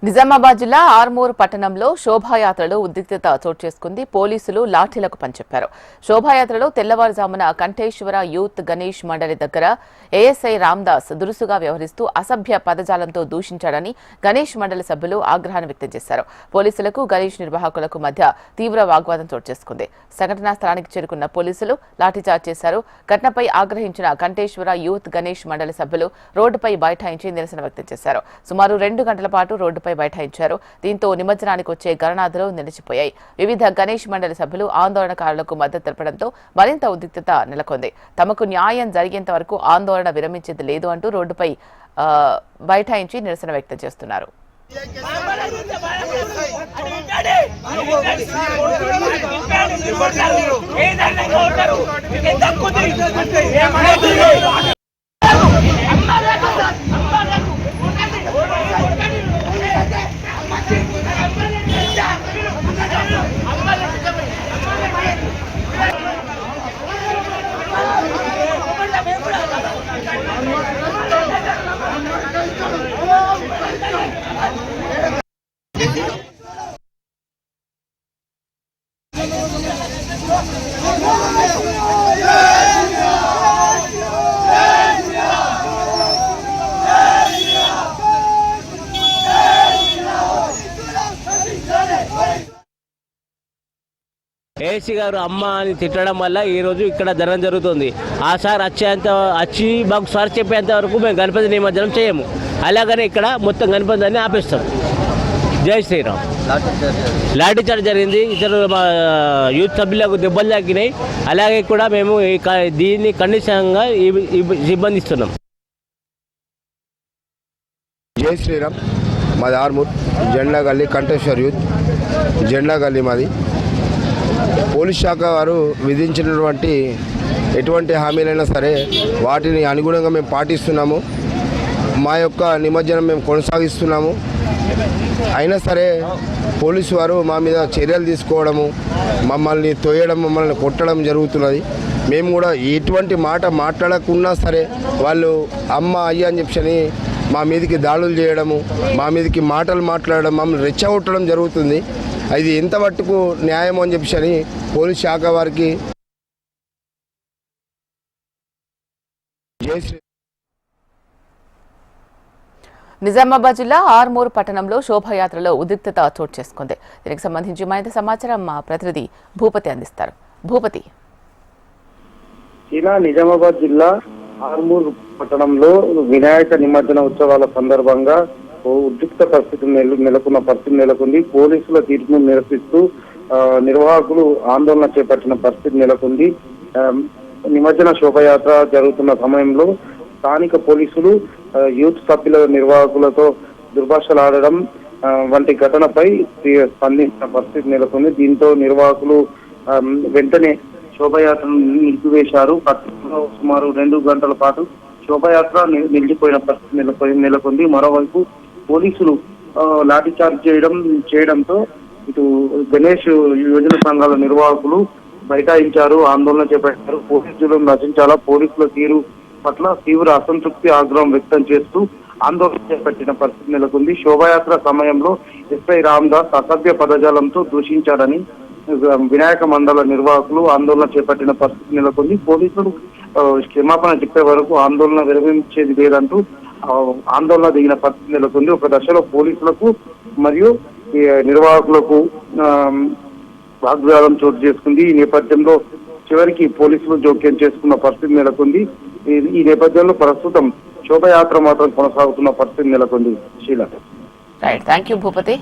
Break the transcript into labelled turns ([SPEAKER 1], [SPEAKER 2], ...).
[SPEAKER 1] నిజామాబాద్ జిల్లా ఆర్మూర్ పట్టణంలో శోభాయాత్రలో ఉద్రిక్తత చోటు చేసుకుంది. పోలీసులు లాఠీలకు పనిచెప్పారు. శోభాయాత్రలో తెల్లవారుజామున కంఠేశ్వర యూత్ గణేష్ మండలి దగ్గర ఏఎస్ఐ రామ్దాస్ దురుసుగా వ్యవహరిస్తూ అసభ్య పదజాలంతో దూషించాడని గణేష్ మండలి సభ్యులు ఆగ్రహాన్ని వ్యక్తం చేశారు. పోలీసులకు గణేష్ నిర్వాహకులకు మధ్య తీవ్ర వాగ్వాదం చోటు చేసుకుంది. సంఘటనా స్థలానికి చేరుకున్న పోలీసులు లాఠీచార్జ్ చేశారు. ఘటనపై ఆగ్రహించిన కంఠేశ్వర యూత్ గణేష్ మండలి సభ్యులు రోడ్డుపై బైఠాయించి నిరసన వ్యక్తం చేశారు. సుమారు 2 గంటల పాటు రోడ్డుపై బైఠాయించారు. దీంతో నిమజ్జనానికి వచ్చే గణనాథులు నిలిచిపోయాయి. వివిధ గణేష్ మండలి సభ్యులు ఆందోళనకారులకు మద్దతు తెలపడంతో మరింత ఉద్రిక్తత నెలకొంది. తమకు న్యాయం జరిగేంత వరకు ఆందోళన విరమించేది లేదు అంటూ రోడ్డుపై బైఠాయించి నిరసన వ్యక్తం చేస్తున్నారు.
[SPEAKER 2] ఏసీ గారు అమ్మ అని తిట్టడం వల్ల ఈరోజు ఇక్కడ ధర్నా జరుగుతుంది. ఆ సార్ వచ్చి మాకు సార్ చెప్పేంత వరకు మేము గణపతి నిమజ్జనం చేయము. అలాగనే ఇక్కడ మొత్తం గణపతిని ఆపేస్తాం. జై శ్రీరామ్. లాఠీ చార్జ్ జరిగింది. ఇతరు యూత్ సభ్యులకు దెబ్బలు తగ్గినాయి. అలాగే కూడా మేము దీన్ని ఖండితంగా ఇబ్బందిస్తున్నాం.
[SPEAKER 3] జై శ్రీరామ్. మాది ఆర్మూర్ జెండా గల్లీ కంఠేశ్వర్ యూత్ జెండా గల్లీ మాది. పోలీస్ శాఖ వారు విధించినటువంటి ఎటువంటి హామీలైనా సరే వాటిని అనుగుణంగా మేము పాటిస్తున్నాము. మా యొక్క నిమజ్జనం మేము కొనసాగిస్తున్నాము. అయినా సరే పోలీసు వారు మా మీద చర్యలు తీసుకోవడము, మమ్మల్ని తోయడం, మమ్మల్ని కొట్టడం జరుగుతున్నది. మేము కూడా ఎటువంటి మాట మాట్లాడకున్నా సరే వాళ్ళు అమ్మ అయ్య అని చెప్పని మా మీదకి దాడులు చేయడము, మా మీదకి మాటలు మాట్లాడడం, మమ్మల్ని రెచ్చగొట్టడం జరుగుతుంది. అది ఎంత మట్టుకు న్యాయం అని చెప్పని పోలీస్ శాఖ వారికి
[SPEAKER 1] నిజామాబాద్ జిల్లా ఆర్మూర్ పట్టణంలో శోభాయాత్రలో ఉద్రిక్తత చోటు చేసుకుంది. దీనికి సంబంధించి మరింత సమాచారం మా ప్రతినిధి భూపతి అందిస్తారు. భూపతి.
[SPEAKER 4] నిజామాబాద్ జిల్లా ఆర్మూర్ పట్టణంలో వినాయక నిమజ్జన ఉత్సవాల సందర్భంగా ఉద్రిక్త పరిస్థితి నెలకొన్న పరిస్థితి నెలకొంది. పోలీసుల తీర్పును నిరసిస్తూ నిర్వాహకులు ఆందోళన చేపట్టిన పరిస్థితి నెలకొంది. నిమజ్జన శోభయాత్ర జరుగుతున్న సమయంలో స్థానిక పోలీసులు యూత్ సభ్యుల నిర్వాహకులతో దుర్భాషలాడడం వంటి ఘటనపై స్పందించిన పరిస్థితి నెలకొంది. దీంతో నిర్వాహకులు వెంటనే శోభయాత్రను నిలిపివేశారు. సుమారు 2 గంటల పాటు శోభయాత్ర నిలిచిపోయిన పరిస్థితి నెలకొంది. మరోవైపు పోలీసులు లాఠీచార్జ్ చేయడంతో ఇటు గణేష్ యువజన సంఘాల నిర్వాహకులు బైఠాయించారు, ఆందోళన చేపట్టారు. పోలీసులు రచించాలా పోలీసుల తీరు పట్ల తీవ్ర అసంతృప్తి, ఆగ్రహం వ్యక్తం చేస్తూ ఆందోళన చేపట్టిన పరిస్థితి నెలకొంది. శోభాయాత్ర సమయంలో ఎస్ఐ రామ్దాస్ అసభ్య పదజాలంతో దూషించాడని వినాయక మండల నిర్వాహకులు ఆందోళన చేపట్టిన పరిస్థితి నెలకొంది. పోలీసులు క్షమాపణ చెప్పే వరకు ఆందోళన విరమించేది లేదంటూ ఆందోళన దిగిన పరిస్థితి నెలకొంది. ఒక దశలో పోలీసులకు మరియు నిర్వాహకులకు వాగ్వాదం చోటు చేసుకుంది. ఈ నేపథ్యంలో చివరికి పోలీసులు జోక్యం చేసుకున్న పరిస్థితి నెలకొంది. ఈ నేపథ్యంలో ప్రస్తుతం శోభయాత్ర మాత్రం కొనసాగుతున్న పరిస్థితి నెలకొంది. శీలా.
[SPEAKER 1] Thank you Bhupathi.